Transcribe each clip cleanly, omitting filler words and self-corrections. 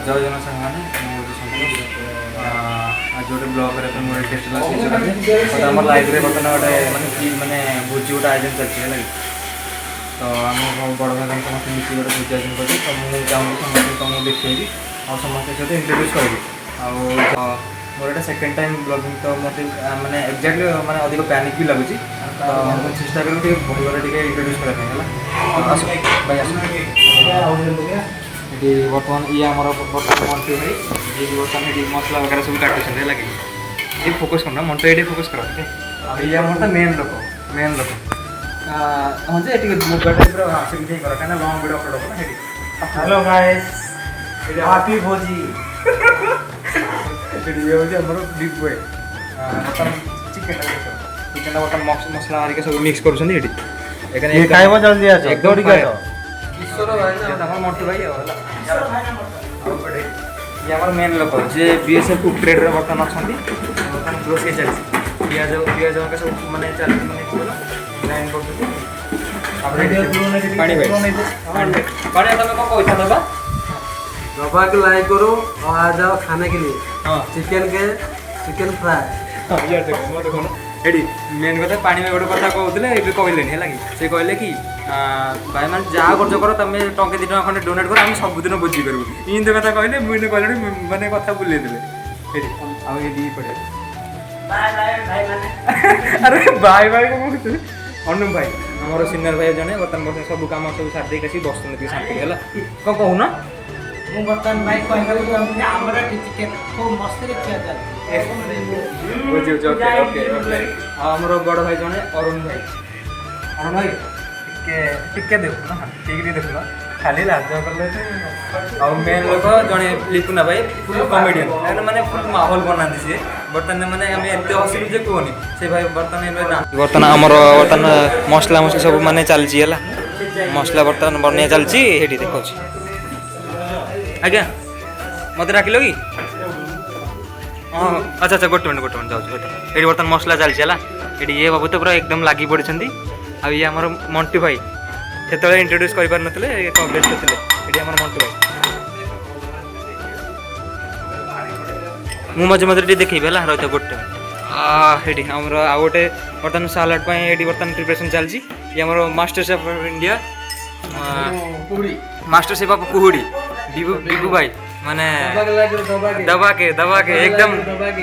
जय जन सामान आज गोटे ब्लग करने मोर टेस्ट आम लाइफ में बर्तमान गोटे मानने मानने भोजी गोटे आयोजन चलती है तो आम बड़ भाई समस्त मिसी गोटे भोजी आयोजन करी तो मुझे चाहूँगी समस्त तुमको देखी और समस्त सहित इंट्रोड्यूस करी मोर एटा सेकेंड टाइम ब्लॉगिंग तो मत माने एक्जाक्टली माने अधिक पैनिक भी लगुच तो मुझे चेष्टा करूँ भल भाई इंट्रोड्यूस करने भाई ये बर्तमान ये आम बर्तमान मंटू भाई ये बर्तमान ये मसला वगैरह सब काटुँच लगे ये फोकस करना मंटू ये फोकस कर ये आम मेन लोक हाँ जी ये मोबाइल टाइप आसिक कर कहीं लंग वीडियो अपलोड करना हेलो गाइस हैप्पी भोजी ये हूँ आम बिग बॉय बर्तमान चिकेन बर्तमान मसला हरिका सब मिक्स कर खाइब जल्दी आस एकदम मंटू भाई ये आम मेन लोक जे बीएसएफ कुक ट्रेड बर्तमान अच्छा बर्तमान रोषे चलती पिज पिज सब मैंने चलती मैंने लाइन कर पानी पानी तुम कौन पैसा दबा दबा के लाइक करो और आ जाओ खाने के लिए चिकन फ्राई यार देखो देखो ना एडी मेन कथा पानी में गोटे कथा कहते ये कहले है सी कहले कि भाई मैंने जहाँ खर्च कर तुम टंके 2 टଙ୍କା खंडे डोनेट कर आम सबुदिन भोजी करूँ इन कथा कहले मुझे कहले मैंने कथा बुले देते ये पड़े अरे भाई भाई को अनुप भाई आम सिनियर भाई जने बर्तमान बस सब कम सब सारी देखी बस शांति है कौन कहूना बर्तमान भाई आमर बड़ भाई जने अरुण भाई टिके देखु ना ठीक देखु खाली लाज कले और मेन लोक जड़े लिपुना भाई फुल कमेडियन मैंने फुल माहौल बनाती सी बर्तमान मैंने आम एत हसिलु जे कहनी से भाई बर्तमान आमर बर्तमान मसला मसला सब माने चलती है मसला बर्तमान बन चलती देखा आज्ञा मत डाकिल कि हाँ अच्छा अच्छा गोटे मिनट जाऊँ ये बर्तमान मसला चलती है ये बाबू तो पूरा एकदम लगी पड़ी आ ये आम मंटू भाई से इंट्रोड्यूस कर पारे व्यस्त थे ये आम मंटू भाई मु मजे मजे देखी है रही गोटे ये आम आ गए बर्तमान सालाड ये बर्तमान प्रिपरेशन चलती ये आम MasterChef of India MasterChef of कुहुड़ी बिबू भाई माने दबा के एकदम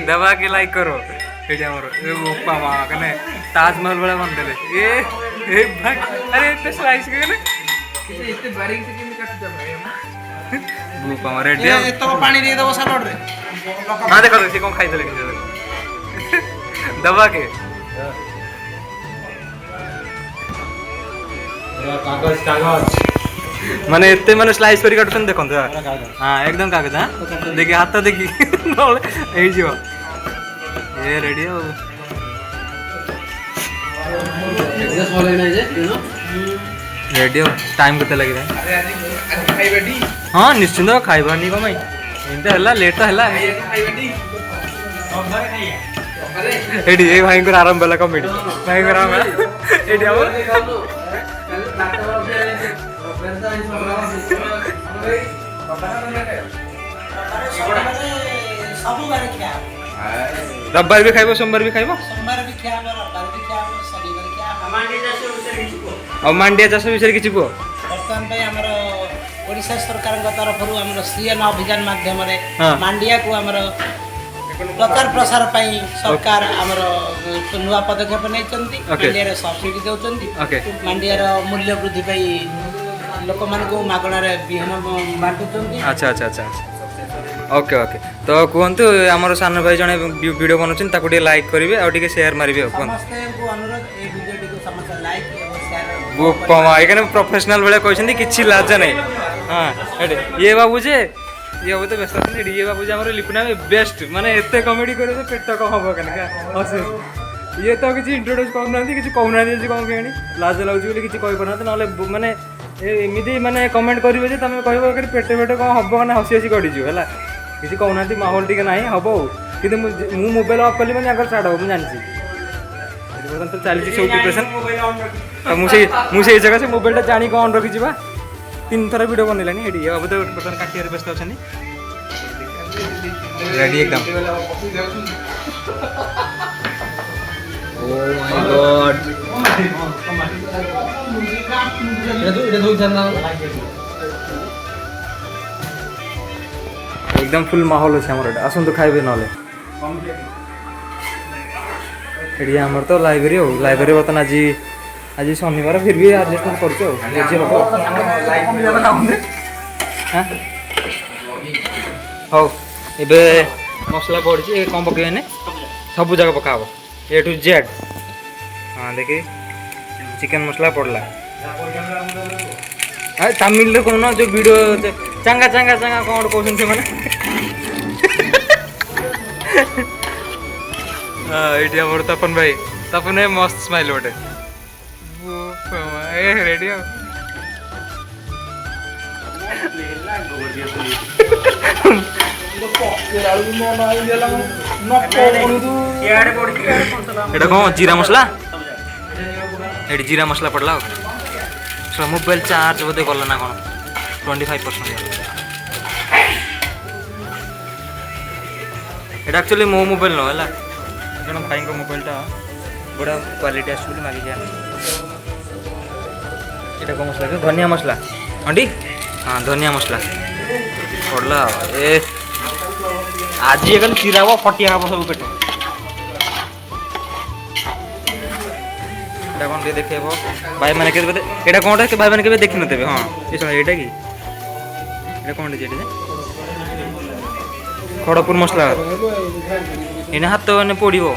दबा के लाइक करो ये ओपा माँ कने ताजमहल बड़ा बन दे ए भाई अरे इतने स्लाइस के इतने बारीक से किन काट दे भाई ओपा माँ रेडी है तो पानी दे दो सलाड रे हां देखो से कौन खाई देले दबा के कागज माने एते माने स्लाइस करी काटुछन देखो हां एकदम कागज हां देखि हाथ देखि ए जीव ये रेडी हो रेडी हो टाइम केते लगी हाँ निश्चिंत खाइबा नहीं कमाई एंत हला लेट तो हला एडी ए भाई को आराम वाला कॉमेडी भाई को आराम एडी हम रविवार भी खाइबो सोमवार भी खाइबो और मांडिया चाष विषय किसी कह बर्तमान ओडिशा सरकार तरफ श्रीअन्न अभियान माध्यम मांडिया को प्रचार प्रसार सरकार नुआ पदक्षेप नहीं मांडिया सब्सिडी दौरान मांडिया मूल्य वृद्धि लोक मान मागणार विहन बांटुंट। अच्छा अच्छा अच्छा ओके ओके तो कहतु आमर सान भाई जड़े वीडियो बनाते लाइक करेंगे और शेयर मारे कहते प्रोफेशनल भाई कहते कि लाज नहीं हाँ ये बाबू जे ये बाबू तो व्यस्त अच्छे ये बाबू जे आम लिपुना बेस्ट माने एत कमेडी करे तो पेट कम हम क्या ये तो किसी इंट्रोड्यूस करना कि कहना कौन कहीं लाज लगे किसी कहीपना ना माने एमती माने कमेंट करेंगे तुम कह पेटे पेटे कौन हम ना हसी हसी गड़ीज है किसी कहना माहौल टी ना हम कि मोबाइल अफ कली मैंने स्टार्ट हो मुझे तो चली सब प्रिपरेशन मुझे जगह से मोबाइल जाणी कौन रखी 3 थर वीडियो बनलानी ये अब तो बर्तमान काटिया व्यस्त अच्छा रेडी एकदम। ओह माय गॉड एकदम फुल माहौल अच्छे आमर आसतु खाइबे ना ये आमर तो लाइब्रेरी हो लाइब्रेरी बर्तन आज आज शनिवार फिर भी एडजस्टमेंट करछो हौ एबे मसला पड़ी कौन पकड़े सब जगह पका ए टू जेड हाँ देखिए चिकन मसला पड़ला तमिल रे कौन जो वीडियो चंगा चंगा चंगा कौन कहते से माने ये हमर तपन भाई तपन है मस्त स्माइल गोटे रेडी एटा कौन जीरा मसला एटी जीरा मसला पड़ला सो मोबाइल चार्ज बोधे गला ना कौन 25%। एटा एक्चुअली मो मोबाइल न है जन भाई को मोबाइलटा बड़ा क्वालिटी आस मागे जा एटा कौन मसला धनिया मसला अंडी हाँ धनिया मसला पड़ला ए आज ये चिरा हम फटिया हम सब पेट कौन टे देखे भाई मैंने यहाँ कौन भाई मैंने देखी नो हाँ ये यहाँ कि कौन खड़गपुर मसला इन हाथ मैंने पड़ो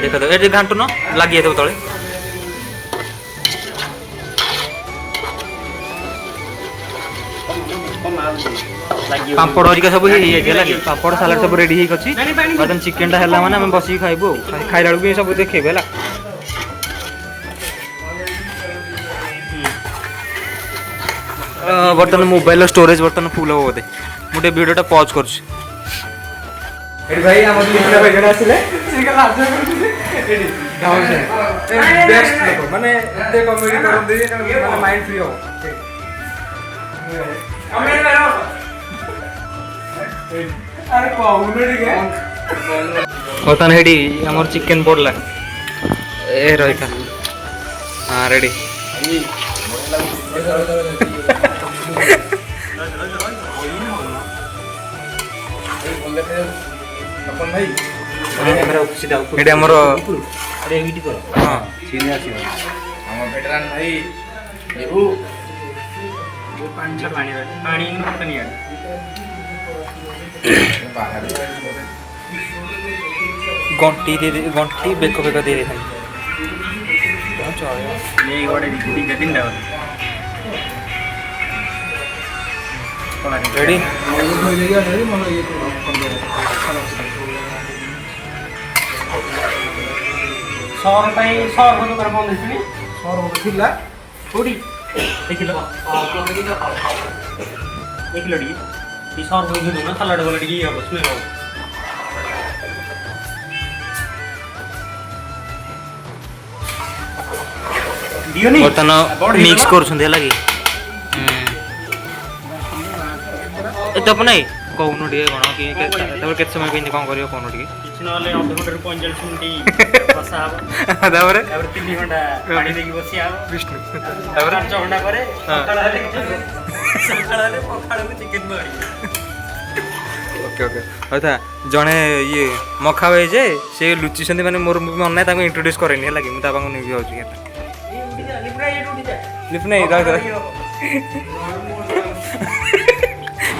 देख तो ये घाटू न लगी तले पापड़ हरिका सब लगे पापड़ सालाड सब रेडी होती बर्तन चिकेन टा है मैंने आम बस खाइबू खाइला बेलू सब देखेबे है बर्तमान मोबाइल स्टोरेज बर्तमान फुल हम बोधे मुझे वीडियोटा पॉज कर भाई माने कॉमेडी माइंड फ्री हो बर्तमान हेडी आमर चिकेन पड़ला ए रही हाँ रेडी आमर हाँ गंटी दे गंटी बेक बेक दे दे रेडी सर सर बंद सर थिला थोड़ी देखिल देखिल टी सर हो ना सलाड वाला टी अब स्मेल हो बर्तमान मिक्स कर लगे तप नहीं कौन टे कौन कि के समय के कौन कर कौन टे किसी ना अध घंटे 45 मिनट बसा तापर 3 घंटा पानी देकी बसिया विष्णु तापर 5 घंटा करे सकाळ पखाड़ में चिकन बड़ी ओके ओके अच्छा जने ये मखा भाई जे से लुची संदी माने मोर मन ना ताको इंट्रोड्यूस करेनी है लगे मु ताबांग नि होची केता लिप नहीं रा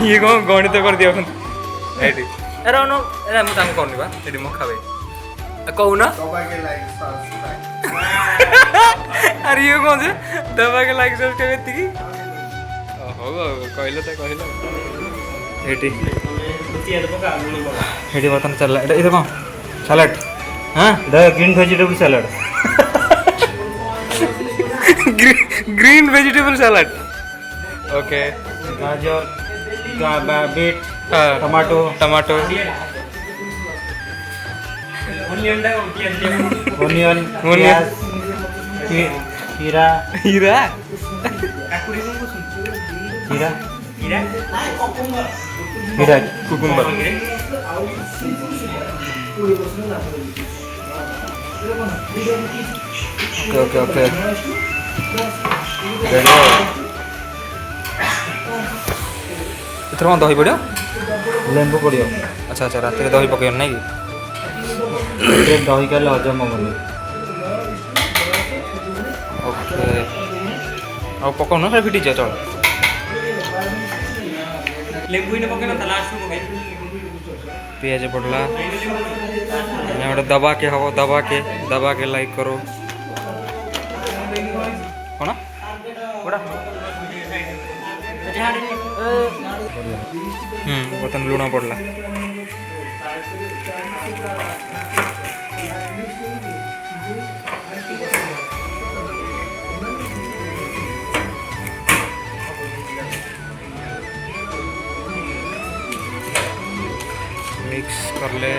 ये कौन गणित कर दिया एटी अरे नो अरे मु ताको करनी बा एटी मखा भाई कहू ना अरे ये कौन से दबा के लाइक सब्सक्राइब एती हो कहलो त कहलो एटी एटी बर्तन चल ये कौन सलाड हाँ the green vegetable salad green vegetable salad okay गाजर बीट टमाटो टमाटो ओनियन हीरा ହୀରା हीरा हीरा କୁକୁମ୍ବର ଓକେ ଓକେ ରେଡ଼ି ଏଥର କ'ଣ ଦହି ପଡ଼ିବ ଲେମ୍ବୁ ପଡ଼ିବ ଆଚ୍ଛା ଆଚ୍ଛା ରାତିରେ ଦହି ପକେଇବ ନାଇଁ କି ଦହି ଖାଇଲେ ହଜମ ହବନି ଓକେ ଆଉ ପକାଉନ ସେଟା ଫିଟିଯିବ ଚଳ ପିଆଜ ପଡ଼ିଲା ଗୋଟେ ଦବା ହବ ଦବା के लाइक करो କ'ଣ ବର୍ତ୍ତମାନ ଲୁଣ ପଡ଼ିଲା मिक्स कर ले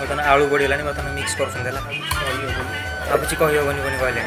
बर्तमान आलू बढ़ीगला बर्तमान मिक्स कर भावुँ कही हेनी कहले